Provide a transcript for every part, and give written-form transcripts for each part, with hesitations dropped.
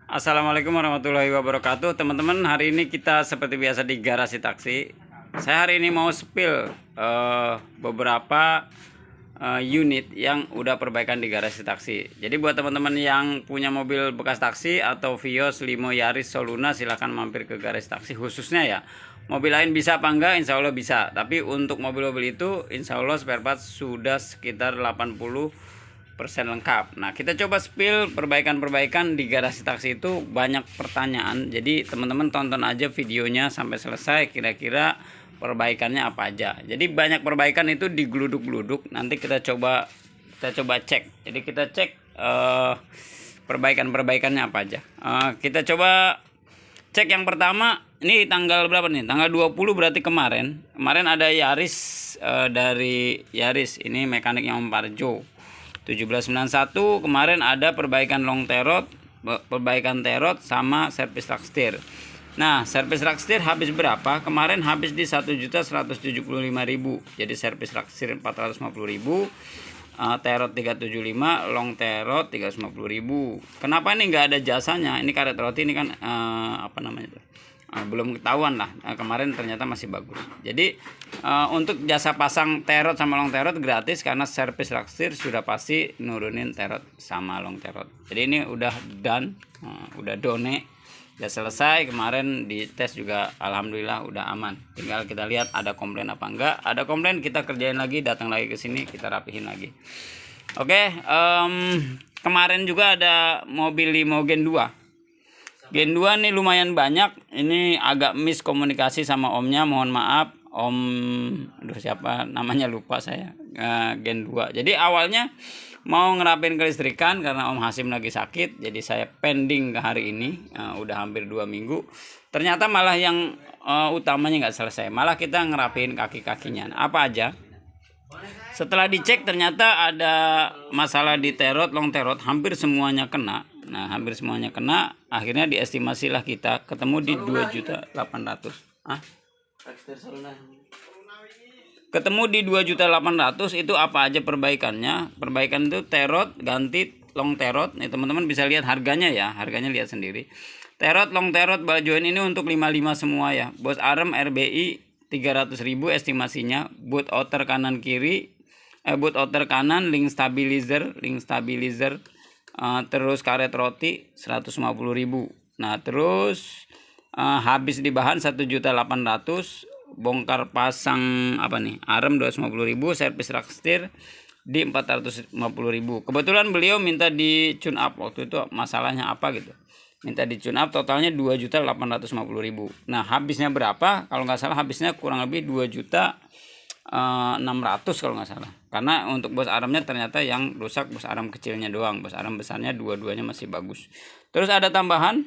Assalamualaikum warahmatullahi wabarakatuh. Teman-teman, hari ini kita seperti biasa di garasi taksi. Saya hari ini mau spill beberapa unit yang udah perbaikan di garasi taksi. Jadi buat teman-teman yang punya mobil bekas taksi atau Vios, Limo, Yaris, Soluna, silahkan mampir ke garasi taksi. Khususnya ya, mobil lain bisa apa enggak? Insya Allah bisa. Tapi untuk mobil-mobil itu insya Allah spare part sudah sekitar 80% lengkap. Nah, kita coba spill perbaikan-perbaikan di garasi taksi. Itu banyak pertanyaan, jadi teman-teman tonton aja videonya sampai selesai, kira-kira perbaikannya apa aja. Jadi banyak perbaikan itu di geluduk-geluduk. Nanti kita coba cek. Jadi kita cek perbaikan-perbaikannya apa aja. Kita coba cek yang pertama. Ini tanggal berapa nih? Tanggal 20 berarti kemarin ada Yaris, dari Yaris. Ini mekaniknya Om Parjo. 1791 kemarin ada perbaikan long terot, perbaikan terot sama servis rak setir. Nah, servis rak setir habis berapa? Kemarin habis di 1.175.000. Jadi servis rak setir 450.000, terot 375, long terot 350.000. Kenapa ini nggak ada jasanya? Ini karet roti ini kan apa namanya itu? Belum ketahuan lah. Kemarin ternyata masih bagus. Jadi untuk jasa pasang terot sama long terot gratis, karena servis rak setir sudah pasti nurunin terot sama long terot. Jadi ini udah done, udah done, udah selesai. Kemarin di tes juga alhamdulillah udah aman. Tinggal kita lihat ada komplain apa enggak. Ada komplain kita kerjain lagi, datang lagi ke sini kita rapihin lagi. Oke, kemarin juga ada mobil Limo Gen 2. Gen 2 nih lumayan banyak. Ini agak miskomunikasi sama omnya, mohon maaf. Om, aduh siapa namanya lupa saya. Gen 2. Jadi awalnya mau ngerapin kelistrikan karena Om Hasim lagi sakit. Jadi saya pending ke hari ini. Udah hampir 2 minggu. Ternyata malah yang utamanya nggak selesai. Malah kita ngerapin kaki-kakinya. Apa aja? Setelah dicek ternyata ada masalah di terot, long terot, hampir semuanya kena. Nah, hampir semuanya kena. Akhirnya diestimasilah kita ketemu di 2.800.000. Ketemu di 2.800.000. Itu apa aja perbaikannya? Perbaikan itu terot ganti long terot. Nih teman-teman bisa lihat harganya ya. Harganya lihat sendiri. Terot, long terot, bal join ini untuk 55 semua ya. Bos arem RBI 300.000 estimasinya. Boot outer kanan kiri, boot outer kanan, link stabilizer, terus karet roti 150.000. Nah, terus habis di bahan 1.800.000, bongkar pasang apa nih? Arem 250.000, servis rak setir di 450.000. Kebetulan beliau minta di tune up, waktu itu masalahnya apa gitu. Minta di tune up, totalnya 2.850.000. Nah, habisnya berapa? Kalau nggak salah habisnya kurang lebih 2.600.000 kalau nggak salah. Karena untuk bos aremnya ternyata yang rusak bos arem kecilnya doang. Bos arem besarnya dua-duanya masih bagus. Terus ada tambahan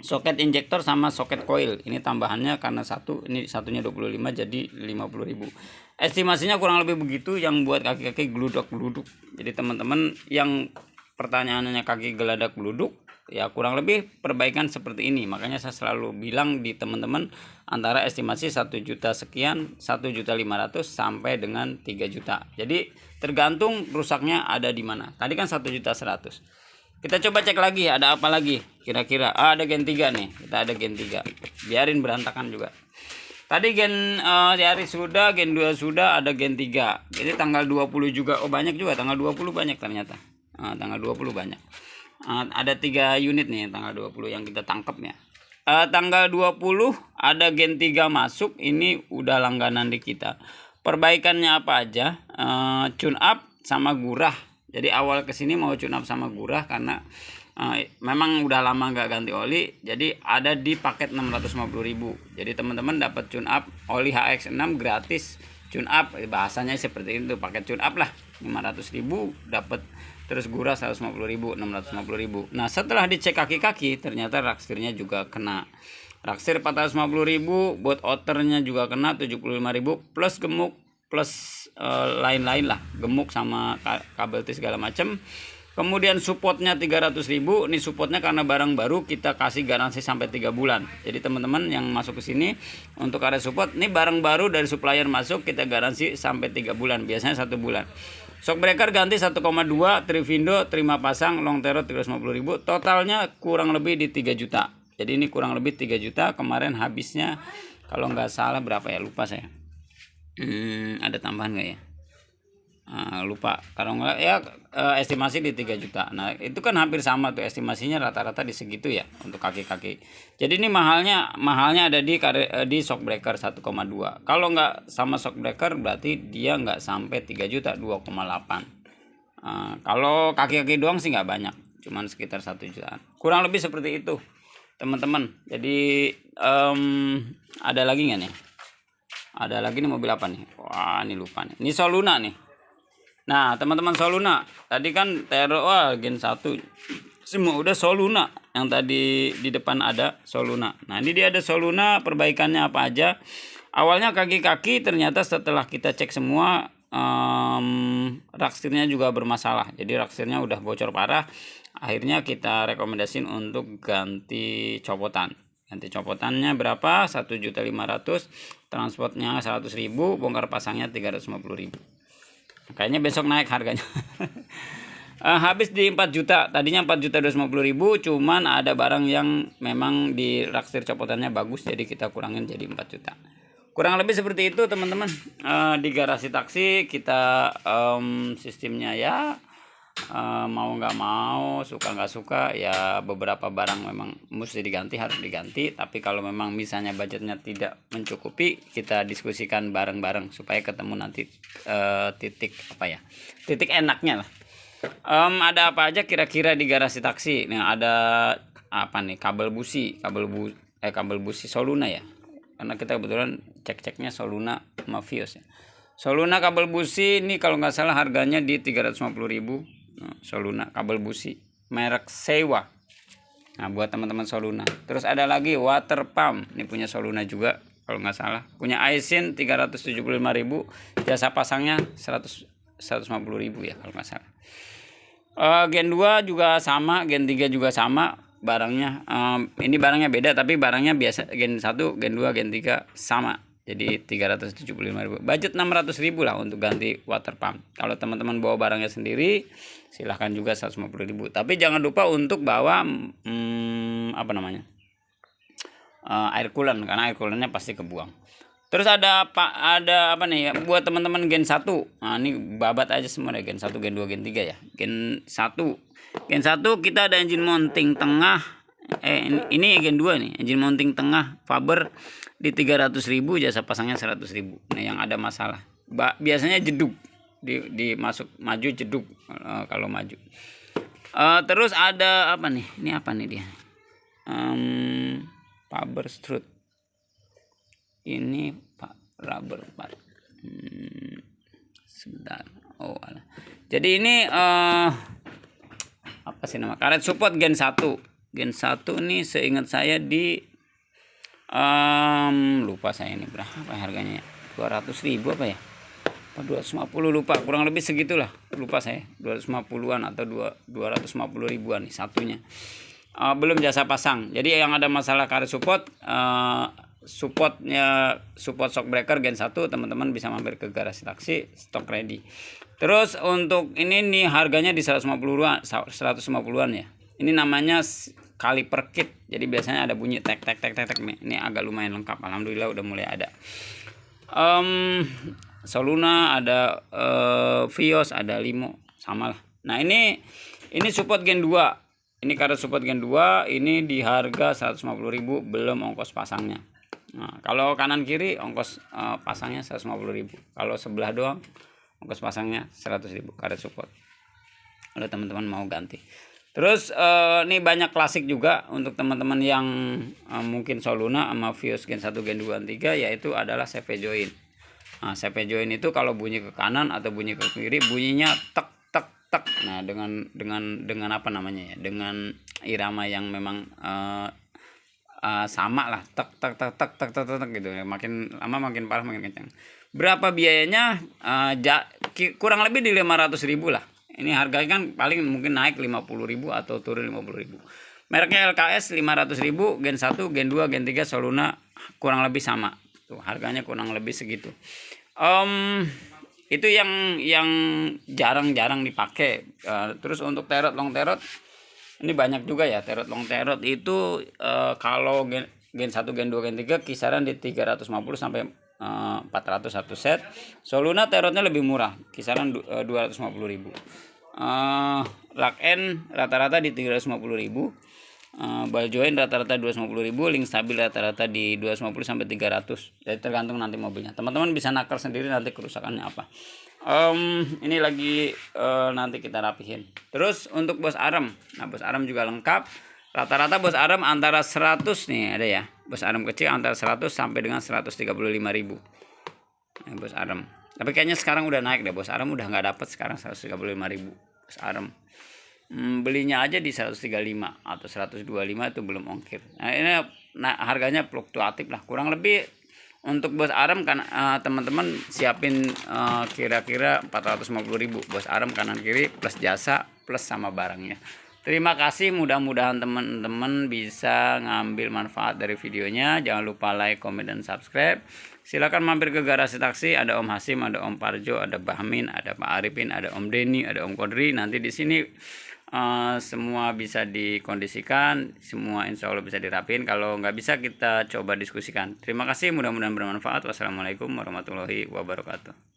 soket injektor sama soket coil. Ini tambahannya karena ini satunya 25 jadi 50.000. Estimasinya kurang lebih begitu yang buat kaki-kaki geluduk-geluduk. Jadi teman-teman yang pertanyaannya kaki geladak geluduk, ya kurang lebih perbaikan seperti ini. Makanya saya selalu bilang di teman-teman, antara estimasi 1 juta sekian, 1.500.000 sampai dengan 3 juta. Jadi tergantung rusaknya ada di mana. Tadi kan 1.100.000. Kita coba cek lagi ada apa lagi kira-kira. Ada Gen 3 nih. Kita ada Gen 3. Biarin berantakan juga. Tadi Gen Yaris sudah, Gen 2 sudah, ada Gen 3. Jadi tanggal 20 juga. Oh, banyak juga, tanggal 20 banyak ternyata. Tanggal 20 banyak. Ada 3 unit nih tanggal 20 yang kita tangkap ya. Tanggal 20 ada Gen 3 masuk. Ini udah langganan di kita. Perbaikannya apa aja? Tune up sama gurah. Jadi awal kesini mau tune up sama gurah karena memang udah lama nggak ganti oli. Jadi ada di paket 650.000. Jadi teman-teman dapat tune up oli HX6 gratis. Tune up bahasanya seperti itu, paket tune up lah. 500.000 dapat. Terus gurah 150.000, 650.000. Nah, setelah dicek kaki-kaki ternyata rak setirnya juga kena. Rak setir 450.000, boot outernya juga kena 75.000, plus gemuk, plus lain-lain lah, gemuk sama kabel T segala macam. Kemudian supportnya 300.000. Ini supportnya karena barang baru kita kasih garansi sampai 3 bulan. Jadi teman-teman yang masuk ke sini untuk karet support, ini barang baru dari supplier masuk kita garansi sampai 3 bulan, biasanya 1 bulan. Shockbreaker ganti 1,2, Trivindo terima pasang long teror 350.000, totalnya kurang lebih di 3 juta. Jadi ini kurang lebih 3 juta. Kemarin habisnya kalau nggak salah berapa ya, lupa saya. Ada tambahan nggak ya? Lupa. Kalau nggak ya estimasi di 3 juta. Nah itu kan hampir sama tuh, estimasinya rata-rata di segitu ya untuk kaki-kaki. Jadi ini mahalnya ada di Shockbreaker 1,2. Kalau nggak sama Shockbreaker berarti dia nggak sampai 3 juta, 2,8. Kalau kaki-kaki doang sih nggak banyak, cuman sekitar 1 jutaan. Kurang lebih seperti itu teman-teman. Jadi ada lagi nggak nih? Ada lagi nih mobil apa nih? Wah ini lupa nih. Ini Soluna nih. Nah teman-teman, Soluna tadi kan Tero Gen 1 semua udah Soluna. Yang tadi di depan ada Soluna. Nah ini dia ada Soluna, perbaikannya apa aja. Awalnya kaki-kaki, ternyata setelah kita cek semua raksirnya juga bermasalah. Jadi raksirnya udah bocor parah. Akhirnya kita rekomendasiin untuk ganti copotan. Ganti copotannya berapa? 1.500.000, transportnya 100.000, bongkar pasangnya 350.000. Kayaknya besok naik harganya. Habis di 4 juta. Tadinya 4.250.000, cuman ada barang yang memang di raksir copotannya bagus, jadi kita kurangin jadi 4 juta. Kurang lebih seperti itu teman-teman. Di garasi taksi kita sistemnya ya mau nggak mau, suka nggak suka ya, beberapa barang memang mesti diganti, harus diganti. Tapi kalau memang misalnya budgetnya tidak mencukupi, kita diskusikan bareng-bareng supaya ketemu nanti titik enaknya lah. Ada apa aja kira-kira di garasi taksi? Nah ada apa nih, kabel busi Soluna ya, karena kita kebetulan cek-ceknya Soluna sama Vios ya. Soluna kabel busi ini kalau nggak salah harganya di 350.000. Soluna kabel busi merek Sewa. Nah buat teman-teman Soluna. Terus ada lagi water pump, ini punya Soluna juga kalau nggak salah. Punya Aisin 375.000, jasa pasangnya 150.000 ya kalau nggak salah. Gen 2 juga sama, Gen 3 juga sama barangnya. Ini barangnya beda tapi barangnya biasa, Gen 1, Gen 2, Gen 3 sama. Jadi 375.000. Budget 600.000 lah untuk ganti water pump. Kalau teman-teman bawa barangnya sendiri silahkan juga 150.000. Tapi jangan lupa untuk bawa air coolant, karena air coolantnya pasti kebuang. Terus ada apa nih ya, buat teman-teman Gen 1. Nah, ini babat aja semua deh, Gen 1, Gen 2, Gen 3 ya. Gen 1 kita ada engine mounting tengah. Ini Gen 2 nih, engine mounting tengah Faber di 300.000, jasa pasangnya 100.000. Nah yang ada masalah biasanya jeduk di masuk maju jeduk kalau maju. Terus ada apa nih, ini apa nih dia, Faber strut ini Pak rubber part. Sebentar. Jadi ini apa sih nama, karet support Gen 1 nih, seingat saya di lupa saya ini berapa harganya ya, 200.000 apa ya, 250 lupa, kurang lebih segitulah, lupa saya, 250-an atau 250.000-an nih satunya. Belum jasa pasang. Jadi yang ada masalah karet support, support shockbreaker Gen 1, teman-teman bisa mampir ke garasi taksi, stok ready. Terus untuk ini nih harganya di 150-an ya. Ini namanya kaliper kit. Jadi biasanya ada bunyi tek tek tek tek tek. Ini agak lumayan lengkap. Alhamdulillah udah mulai ada. Soluna ada, Vios ada, Limo sama lah. Nah ini support Gen 2. Ini karet support Gen 2, ini di harga 150.000 belum ongkos pasangnya. Nah, kalau kanan kiri ongkos pasangnya 150.000. Kalau sebelah doang ongkos pasangnya 100.000 karet support. Kalau teman-teman mau ganti. Terus ini banyak klasik juga untuk teman-teman yang mungkin Soluna sama Vios Gen 1, Gen 2, 3, yaitu adalah CV join. Nah, CV join itu kalau bunyi ke kanan atau bunyi ke kiri bunyinya tek tek tek. Nah, dengan apa namanya ya? Dengan irama yang memang sama lah, tek tek tek tek tek tek tek gitu. Makin lama makin parah, makin kencang. Berapa biayanya? Kurang lebih di 500.000 lah. Ini harganya kan paling mungkin naik 50.000 atau turun 50.000. Mereknya LKS 500.000, Gen 1, Gen 2, Gen 3 Soluna kurang lebih sama. Tuh harganya kurang lebih segitu. Itu yang jarang-jarang dipakai. Terus untuk terot long terot ini banyak juga ya. Terot long terot itu kalau gen 1, gen 2, gen 3 kisaran di 350 sampai 400 satu set. Soluna terotnya lebih murah, kisaran 250.000. Lock end rata-rata di 350.000. Ball join rata-rata 250.000, link stabil rata-rata di 250 sampai 300. Jadi tergantung nanti mobilnya. Teman-teman bisa nakar sendiri nanti kerusakannya apa. Ini lagi nanti kita rapihin. Terus untuk bos arem. Nah, bos arem juga lengkap. Rata-rata bos arem antara 100 nih ada ya. Bos arem kecil antara 100 sampai dengan 135.000. Nah, bos arem. Tapi kayaknya sekarang udah naik deh, bos arem udah nggak dapat sekarang 135.000 bos arem. Belinya aja di 135 atau 125 itu belum ongkir. Nah, ini harganya fluktuatif lah, kurang lebih untuk bos arem kan teman-teman siapin kira-kira 450.000 bos arem kanan kiri plus jasa plus sama barangnya. Terima kasih, mudah-mudahan teman-teman bisa ngambil manfaat dari videonya. Jangan lupa like, comment, dan subscribe. Silakan mampir ke garasi taksi, ada Om Hasim, ada Om Parjo, ada Bahmin, ada Pak Arifin, ada Om Denny, ada Om Kodri. Nanti di sini semua bisa dikondisikan, semua insya Allah bisa dirapin. Kalau nggak bisa kita coba diskusikan. Terima kasih, mudah-mudahan bermanfaat. Wassalamualaikum warahmatullahi wabarakatuh.